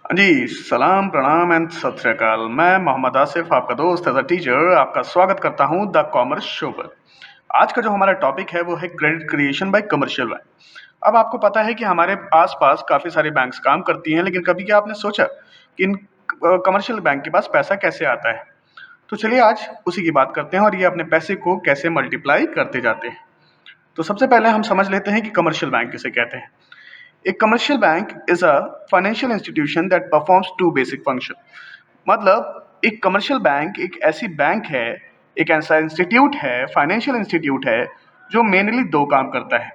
हाँ जी, सलाम, प्रणाम एंड सत श्री अकाल। मैं मोहम्मद आसिफ, आपका दोस्त एज़ अ टीचर आपका स्वागत करता हूँ द कॉमर्स शो पर। आज का जो हमारा टॉपिक है वो है credit creation bye commercial bank. अब आपको पता है कि हमारे आस-पास काफ़ी सारी बैंक्स काम करती हैं, लेकिन कभी क्या आपने सोचा कि इन कमर्शियल बैंक के पास पैसा कैसे आता है? तो चलिए आज उसी की बात करते हैं और ये अपने पैसे को कैसे मल्टीप्लाई करते जाते हैं। तो सबसे पहले हम समझ लेते हैं कि कमर्शियल बैंक किसे कहते हैं। A commercial bank is a financial institution that performs two basic function. मतलब एक कमर्शियल बैंक एक ऐसी बैंक है, एक ऐसा इंस्टीट्यूट है, फाइनेंशियल इंस्टीट्यूट है जो मेनली दो काम करता है।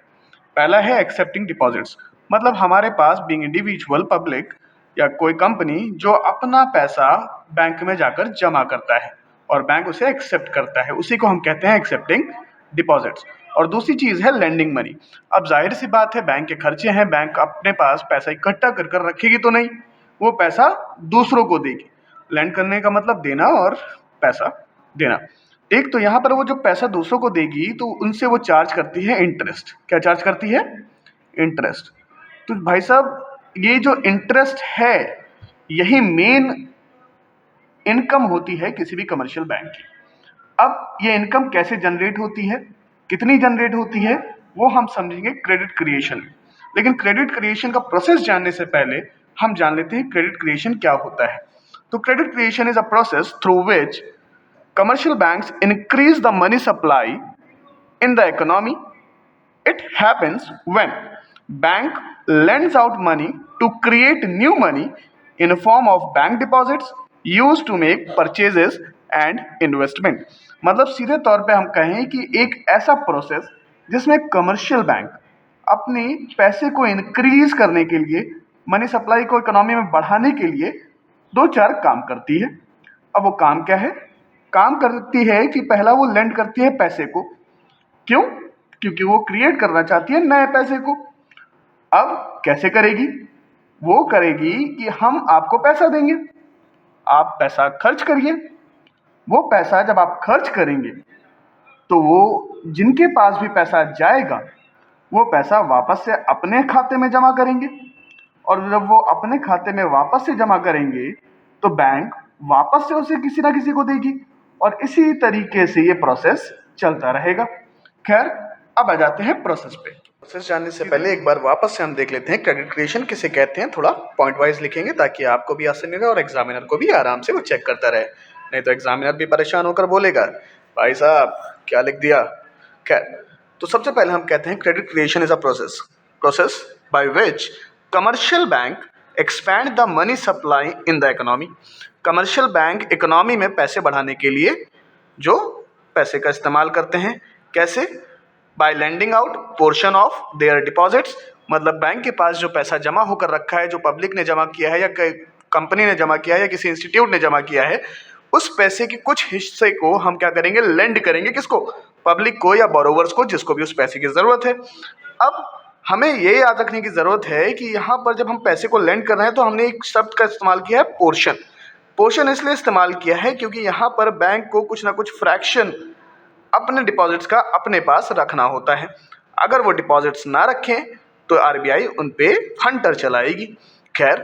पहला है एक्सेप्टिंग डिपॉजिट्स, मतलब हमारे पास बीइंग इंडिविजुअल पब्लिक या कोई कंपनी जो अपना पैसा बैंक में जाकर जमा करता है और बैंक उसे एक्सेप्ट करता है, उसी को हम कहते हैं एक्सेप्टिंग डिपॉजिट्स। और दूसरी चीज है लेंडिंग मनी। अब जाहिर सी बात है, बैंक के खर्चे हैं, बैंक अपने पास पैसा इकट्ठा कर कर रखेगी तो नहीं, वो पैसा दूसरों को देगी। लैंड करने का मतलब देना और पैसा देना। एक तो यहाँ पर वो जो पैसा दूसरों को देगी तो उनसे वो चार्ज करती है इंटरेस्ट। क्या चार्ज करती है? इंटरेस्ट। तो भाई साहब, ये जो इंटरेस्ट है यही मेन इनकम होती है किसी भी कमर्शियल बैंक की। अब ये इनकम कैसे जनरेट होती है, कितनी जनरेट होती है, वो हम समझेंगे क्रेडिट क्रिएशन में। लेकिन क्रेडिट क्रिएशन का प्रोसेस जानने से पहले हम जान लेते हैं क्रेडिट क्रिएशन क्या होता है। तो credit creation is a process through which commercial banks increase the money supply in the economy. It happens when bank lends out money to create new money in a form of bank deposits used to make purchases and investment. मतलब सीधे तौर पे हम कहें कि एक ऐसा process जिसमें कमर्शियल बैंक अपने पैसे को इंक्रीज करने के लिए, मनी सप्लाई को इकोनॉमी में बढ़ाने के लिए दो चार काम करती है। अब वो काम क्या है? काम करती है कि पहला वो लेंड करती है पैसे को। क्यों? क्योंकि वो क्रिएट करना चाहती है नए पैसे को। अब कैसे करेगी? वो करेगी कि हम आपको पैसा देंगे, आप पैसा खर्च करिए। वो पैसा जब आप खर्च करेंगे तो वो जिनके पास भी पैसा जाएगा वो पैसा वापस से अपने खाते में जमा करेंगे, और जब वो अपने खाते में वापस से जमा करेंगे तो बैंक वापस से उसे किसी ना किसी को देगी, और इसी तरीके से ये प्रोसेस चलता रहेगा। खैर, अब आ जाते हैं प्रोसेस पे। प्रोसेस जानने से पहले एक बार वापस से हम देख लेते हैं क्रेडिट क्रिएशन किसे कहते हैं। थोड़ा पॉइंट वाइज लिखेंगे ताकि आपको भी आसानी रहे और एग्जामिनर को भी आराम से वो चेक करता रहे, नहीं तो एग्जामिनर भी परेशान होकर बोलेगा भाई साहब क्या लिख दिया। खैर, तो सबसे पहले हम कहते हैं credit creation is a process by which commercial bank expand the money supply in the economy. Commercial bank economy में पैसे बढ़ाने के लिए जो पैसे का इस्तेमाल करते हैं। कैसे? By lending out portion of their deposits, मतलब बैंक के पास जो पैसा जमा होकर रखा है, जो पब्लिक ने जमा किया है या कंपनी ने जमा किया है या किसी इंस्टीट्यूट ने जमा किया है, उस पैसे के कुछ हिस्से को हम क्या करेंगे? लेंड करेंगे। किसको? पब्लिक को या बोरोवर्स को, जिसको भी उस पैसे की जरूरत है। अब हमें ये याद रखने की जरूरत है कि यहाँ पर जब हम पैसे को लेंड कर रहे हैं तो हमने एक शब्द का इस्तेमाल किया है, पोर्शन। पोर्शन इसलिए इस्तेमाल किया है क्योंकि यहाँ पर बैंक को कुछ ना कुछ फ्रैक्शन अपने डिपॉजिट्स का अपने पास रखना होता है। अगर वो डिपॉजिट्स ना रखें तो आरबीआई उन पे हंटर चलाएगी। खैर,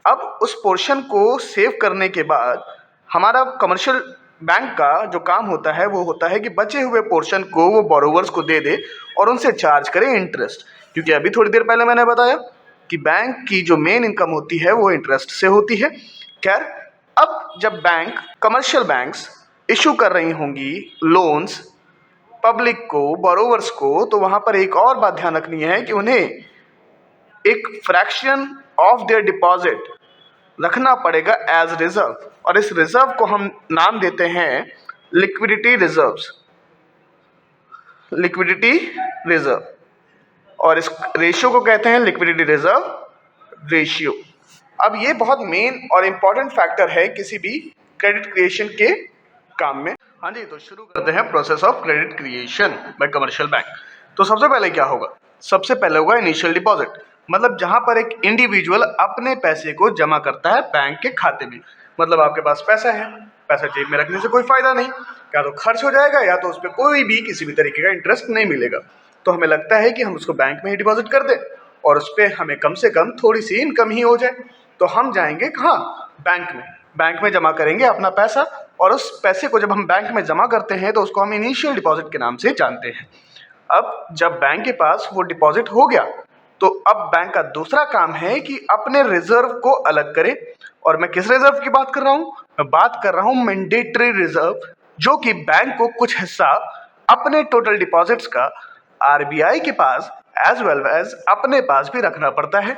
अब उस पोर्शन को सेव करने के बाद हमारा कमर्शियल बैंक का जो काम होता है वो होता है कि बचे हुए पोर्शन को वो बोरोवर्स को दे दे और उनसे चार्ज करे इंटरेस्ट। क्योंकि अभी थोड़ी देर पहले मैंने बताया कि बैंक की जो मेन इनकम होती है वो इंटरेस्ट से होती है। खैर, अब जब बैंक कमर्शियल बैंक्स इशू कर रही होंगी लोन्स पब्लिक को, बोरोवर्स को, तो वहां पर एक और बात ध्यान रखनी है कि उन्हें एक फ्रैक्शन ऑफ देयर डिपॉजिट रखना पड़ेगा एज रिजर्व, और इस रिजर्व को हम नाम देते हैं लिक्विडिटी रिजर्व्स, लिक्विडिटी रिजर्व, और इस रेशियो को कहते हैं लिक्विडिटी रिजर्व रेशियो। अब ये बहुत मेन और इंपॉर्टेंट फैक्टर है किसी भी क्रेडिट क्रिएशन के काम में। हाँ जी, तो शुरू करते हैं process of credit creation bye commercial bank. तो सबसे पहले क्या होगा? सबसे पहले होगा इनिशियल डिपॉजिट, मतलब जहां पर एक इंडिविजुअल अपने पैसे को जमा करता है बैंक के खाते में। मतलब आपके पास पैसा है, पैसा जेब में रखने से कोई फायदा नहीं, या तो खर्च हो जाएगा या तो उस पर कोई भी किसी भी तरीके का इंटरेस्ट नहीं मिलेगा। तो हमें लगता है कि हम उसको बैंक में ही डिपॉजिट कर दें और उस पर हमें कम से कम थोड़ी सी इनकम ही हो जाए। तो हम जाएंगे कहाँ? बैंक में। बैंक में जमा करेंगे अपना पैसा, और उस पैसे को जब हम बैंक में जमा करते हैं तो उसको हम इनिशियल डिपॉजिट के नाम से जानते हैं। अब जब बैंक के पास वो डिपॉजिट हो गया तो अब बैंक का दूसरा काम है कि अपने रिजर्व को अलग करे। और मैं किस रिजर्व की बात कर रहा हूँ? मैं बात कर रहा हूँ मैंडेटरी रिजर्व, जो कि बैंक को कुछ हिस्सा अपने टोटल डिपॉजिट्स का आरबीआई के पास एज वेल एज अपने पास भी रखना पड़ता है।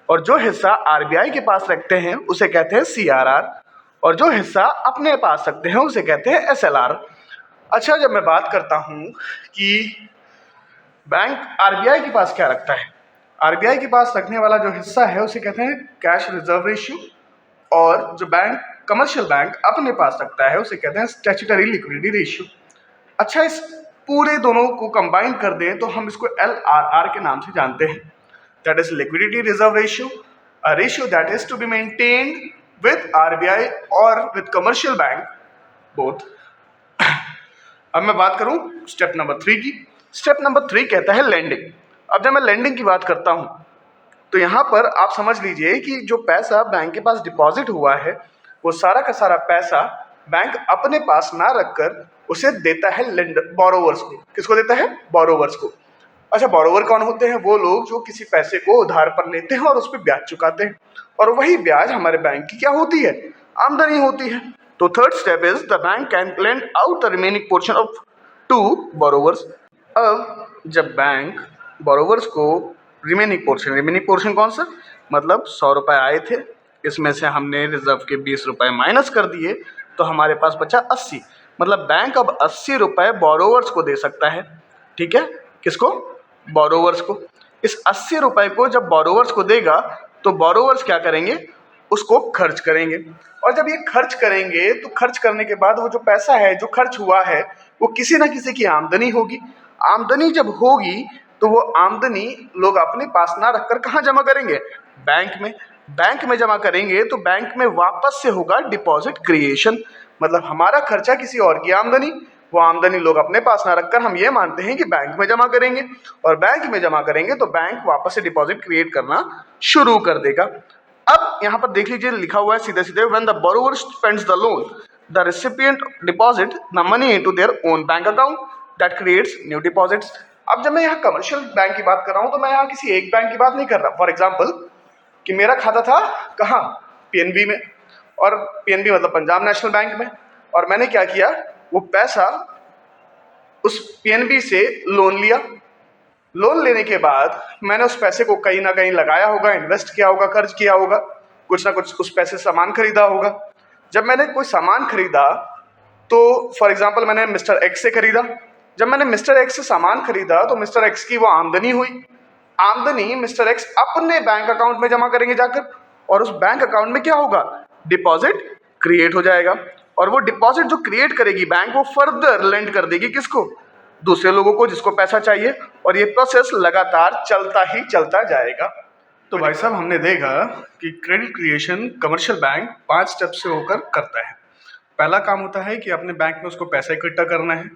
और जो हिस्सा आरबीआई के पास रखते हैं उसे कहते हैं सीआरआर, और जो हिस्सा अपने पास रखते हैं उसे कहते हैं एसएलआर। अच्छा, जब मैं बात करता हूँ कि बैंक आरबीआई के पास क्या रखता है, आरबीआई के पास रखने वाला जो हिस्सा है उसे कहते हैं कैश रिजर्व रेशियो, और जो बैंक कमर्शियल बैंक अपने पास रखता है उसे कहते हैं स्टैट्यूटरी लिक्विडिटी रेशियो। अच्छा, इस पूरे दोनों को कंबाइन कर दें तो हम इसको एलआरआर के नाम से जानते हैं, that is liquidity reserve ratio, a ratio that is to be maintained with RBI और विद कमर्शियल बैंक बोथ। अब मैं बात करूं स्टेप नंबर 3 की। स्टेप नंबर 3 कहता है लेंडिंग। अब जब मैं लेंडिंग की बात करता हूं तो यहाँ पर आप समझ लीजिए कि जो पैसा बैंक के पास डिपॉजिट हुआ है वो सारा का सारा पैसा बैंक अपने पास ना रखकर उसे देता है लेंडर, बोरोवर्स को। किसको देता है? बोरोवर्स को। अच्छा, बोरोवर कौन होते हैं? वो लोग जो किसी पैसे को उधार पर लेते हैं और उस पर ब्याज चुकाते हैं, और वही ब्याज हमारे बैंक की क्या होती है? आमदनी होती है। तो third step is the bank can lend out the remaining portion of to borrowers. अब जब बैंक बोरोवर्स को रिमेनिंग पोर्शन कौन सा? मतलब 100 रुपये आए थे, इसमें से हमने रिजर्व के 20 रुपये माइनस कर दिए तो हमारे पास बचा 80। मतलब बैंक अब 80 रुपये बोरोवर्स को दे सकता है। ठीक है, किसको? बोरोवर्स को। इस 80 रुपये को जब बोरोवर्स को देगा तो बोरोवर्स क्या करेंगे? उसको खर्च करेंगे। और जब ये खर्च करेंगे तो खर्च करने के बाद वो जो पैसा है जो खर्च हुआ है वो किसी ना किसी की आमदनी होगी। आमदनी जब होगी तो वो आमदनी लोग अपने पास ना रखकर कहाँ जमा करेंगे? बैंक में। बैंक में जमा करेंगे तो बैंक में वापस से होगा डिपॉजिट क्रिएशन। मतलब हमारा खर्चा किसी और की आमदनी, वो आमदनी लोग अपने पास ना रखकर हम ये मानते हैं कि बैंक में जमा करेंगे, और बैंक में जमा करेंगे तो बैंक वापस से डिपॉजिट क्रिएट करना शुरू कर देगा। अब यहाँ पर देख लीजिए, लिखा हुआ है सीधे सीधे, when the borrower spends the loan the recipient deposit the money into their own bank account that creates new deposits. अब जब मैं यहाँ कमर्शियल बैंक की बात कर रहा हूँ तो मैं यहाँ किसी एक बैंक की बात नहीं कर रहा। फॉर एग्जाम्पल कि मेरा खाता था कहाँ? पीएनबी में, और पीएनबी मतलब पंजाब नेशनल बैंक में, और मैंने क्या किया, वो पैसा उस पीएनबी से लोन लिया। लोन लेने के बाद मैंने उस पैसे को कहीं ना कहीं लगाया होगा, इन्वेस्ट किया होगा, खर्च किया होगा, कुछ ना कुछ उस पैसे सामान खरीदा होगा। जब मैंने कोई सामान खरीदा तो फॉर एग्जांपल मैंने मिस्टर एक्स से खरीदा। जब मैंने मिस्टर एक्स से सामान खरीदा तो मिस्टर एक्स की वो आमदनी हुई। आमदनी मिस्टर एक्स अपने बैंक अकाउंट में जमा करेंगे जाकर, और उस बैंक अकाउंट में क्या होगा? डिपॉजिट क्रिएट हो जाएगा। और वो डिपॉजिट जो क्रिएट करेगी बैंक, वो फर्दर लेंड कर देगी किसको? दूसरे लोगों को जिसको पैसा चाहिए, और ये प्रोसेस लगातार चलता ही चलता जाएगा। तो भाई साहब, हमने देखा कि credit creation commercial bank 5 step से होकर करता है। पहला काम होता है कि अपने बैंक में उसको पैसा इकट्ठा करना है।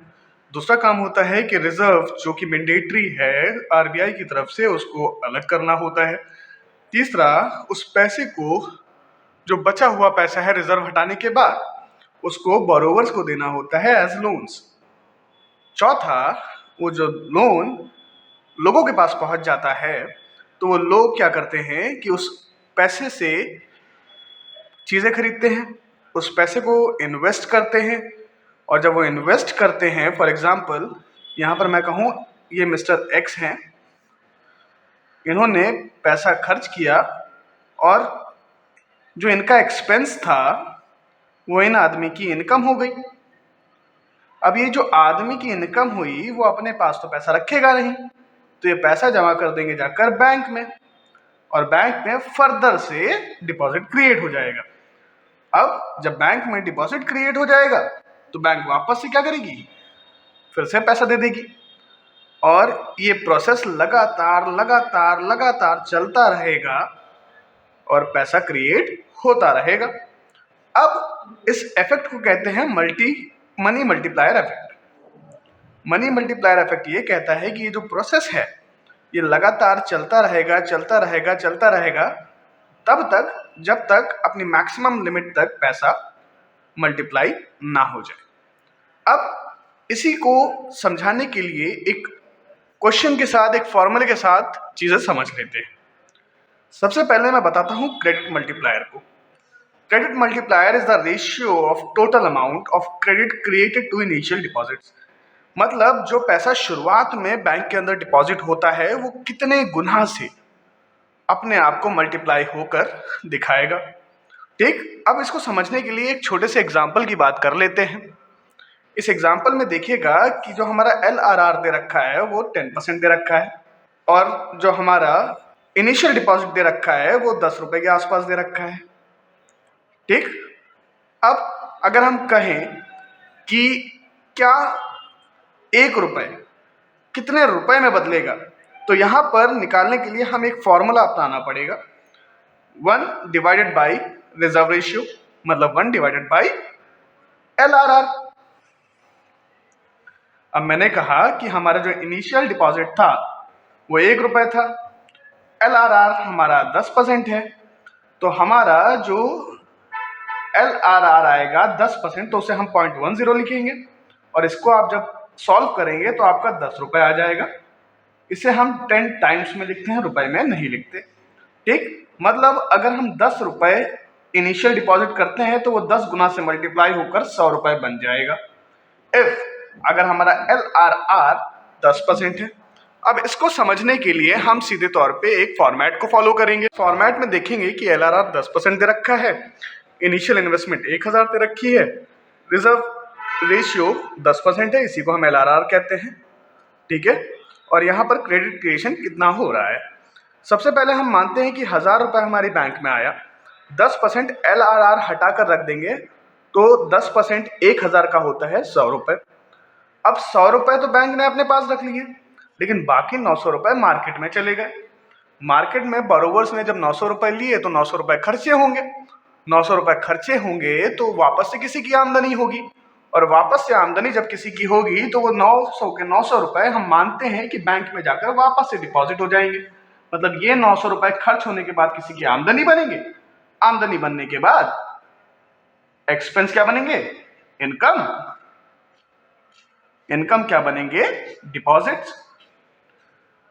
दूसरा काम होता है कि रिजर्व जो कि मैंडेटरी है आरबीआई की तरफ से, उसको अलग करना होता है। तीसरा, उस पैसे को, जो बचा हुआ पैसा है रिजर्व हटाने के बाद, उसको बोरोवर्स को देना होता है एज लोन्स। चौथा, वो जो लोन लोगों के पास पहुंच जाता है तो वो लोग क्या करते हैं कि उस पैसे से चीज़ें खरीदते हैं, उस पैसे को इन्वेस्ट करते हैं। और जब वो इन्वेस्ट करते हैं, फॉर एग्जांपल यहाँ पर मैं कहूँ ये मिस्टर एक्स हैं, इन्होंने पैसा खर्च किया और जो इनका एक्सपेंस था वो इन आदमी की इनकम हो गई। अब ये जो आदमी की इनकम हुई वो अपने पास तो पैसा रखेगा नहीं, तो ये पैसा जमा कर देंगे जाकर बैंक में, और बैंक में फर्दर से डिपॉजिट क्रिएट हो जाएगा। अब जब बैंक में डिपॉजिट क्रिएट हो जाएगा तो बैंक वापस से क्या करेगी? फिर से पैसा दे देगी, और ये प्रोसेस लगातार लगातार लगातार चलता रहेगा और पैसा क्रिएट होता रहेगा। अब इस इफेक्ट को कहते हैं money multiplier effect. Money multiplier effect ये कहता है कि ये जो प्रोसेस है ये लगातार चलता रहेगा चलता रहेगा चलता रहेगा तब तक जब तक अपनी मैक्सिमम लिमिट तक पैसा मल्टीप्लाई ना हो जाए। अब इसी को समझाने के लिए एक क्वेश्चन के साथ, एक फॉर्मूले के साथ चीज़ें समझ लेते हैं। सबसे पहले मैं बताता हूँ क्रेडिट मल्टीप्लायर को। Credit multiplier is the ratio of total amount of credit created to initial deposits. मतलब जो पैसा शुरुआत में बैंक के अंदर डिपॉजिट होता है वो कितने गुना से अपने आप को मल्टीप्लाई होकर दिखाएगा। ठीक, अब इसको समझने के लिए एक छोटे से एग्जाम्पल की बात कर लेते हैं। इस एग्जाम्पल में देखिएगा कि जो हमारा LRR दे रखा है वो 10% दे रखा है, और जो हमारा इनिशियल डिपॉजिट दे रखा है वो 10 रुपए के आसपास दे रखा है। ठीक, अब अगर हम कहें कि क्या 1 रुपए कितने रुपए में बदलेगा, तो यहां पर निकालने के लिए हमें एक फॉर्मूला अपनाना पड़ेगा। 1 डिवाइडेड बाई रिजर्व रेशियो, मतलब 1 डिवाइडेड बाई LRR। अब मैंने कहा कि हमारा जो इनिशियल डिपॉजिट था वो 1 रुपए था, LRR हमारा 10% है, तो हमारा जो LRR आएगा 10%, तो उसे हम 0.10 लिखेंगे, और इसको आप जब सॉल्व करेंगे तो आपका 10 रुपए आ जाएगा। इसे हम 10 टाइम्स में लिखते हैं, रुपए में नहीं लिखते। ठीक, मतलब अगर हम 10 रुपए इनिशियल डिपॉजिट करते हैं तो वो 10 गुना से मल्टीप्लाई होकर 100 रुपए बन जाएगा, इफ अगर हमारा LRR 10% है। अब इसको समझने के लिए हम सीधे तौर पे एक फॉर्मेट को फॉलो करेंगे। फॉर्मेट में देखेंगे कि LRR 10% दे रखा है, इनिशियल इन्वेस्टमेंट 1000 दे रखी है, रिजर्व रेशियो 10% है, इसी को हम LRR कहते हैं। ठीक है, और यहाँ पर क्रेडिट क्रिएशन कितना हो रहा है। सबसे पहले हम मानते हैं कि 1000 रुपए हमारी बैंक में आया, 10% LRR हटा कर रख देंगे तो 10% 1000 का होता है 100 रुपए। अब 100 रुपए तो बैंक ने अपने पास रख लिए, लेकिन बाकी 900 रुपए मार्केट में चले गए। मार्केट में बोरोवर्स ने जब 900 रुपए लिए तो 900 रुपए खर्चे होंगे, 900 रुपए खर्चे होंगे तो वापस से किसी की आमदनी होगी, और वापस से आमदनी जब किसी की होगी तो वो 900 के 900 रुपए हम मानते हैं कि बैंक में जाकर वापस से डिपॉजिट हो जाएंगे। मतलब ये 900 रुपए खर्च होने के बाद किसी की आमदनी बनेंगे, आमदनी बनने के बाद एक्सपेंस क्या बनेंगे, इनकम। इनकम क्या बनेंगे, डिपॉजिट्स।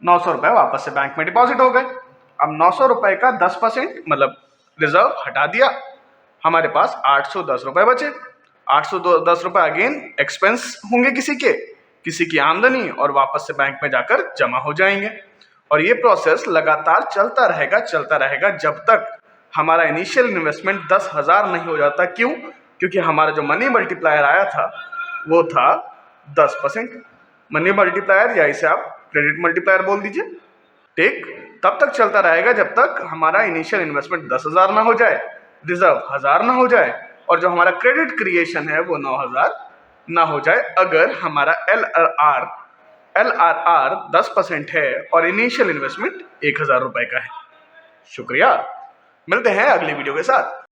900 रुपए वापस से बैंक में डिपॉजिट हो गए। अब 900 रुपए का 10% मतलब रिजर्व हटा दिया, हमारे पास 810 रुपए बचे। 810 रुपए अगेन एक्सपेंस होंगे किसी की आमदनी, और वापस से बैंक में जाकर जमा हो जाएंगे। और ये प्रोसेस लगातार चलता रहेगा जब तक हमारा इनिशियल इन्वेस्टमेंट 10,000 नहीं हो जाता। क्यों? क्योंकि हमारा जो मनी मल्टीप्लायर आया था वो था 10%। मनी मल्टीप्लायर, या इसे आप क्रेडिट मल्टीप्लायर बोल दीजिए। ठीक, तब तक चलता रहेगा जब तक हमारा इनिशियल इन्वेस्टमेंट 10,000 ना हो जाए, रिजर्व 1000 ना हो जाए, और जो हमारा क्रेडिट क्रिएशन है वो 9,000 ना हो जाए। अगर हमारा LRR 10% है और इनिशियल इन्वेस्टमेंट 1000 रुपए का है। शुक्रिया, मिलते हैं अगली वीडियो के साथ।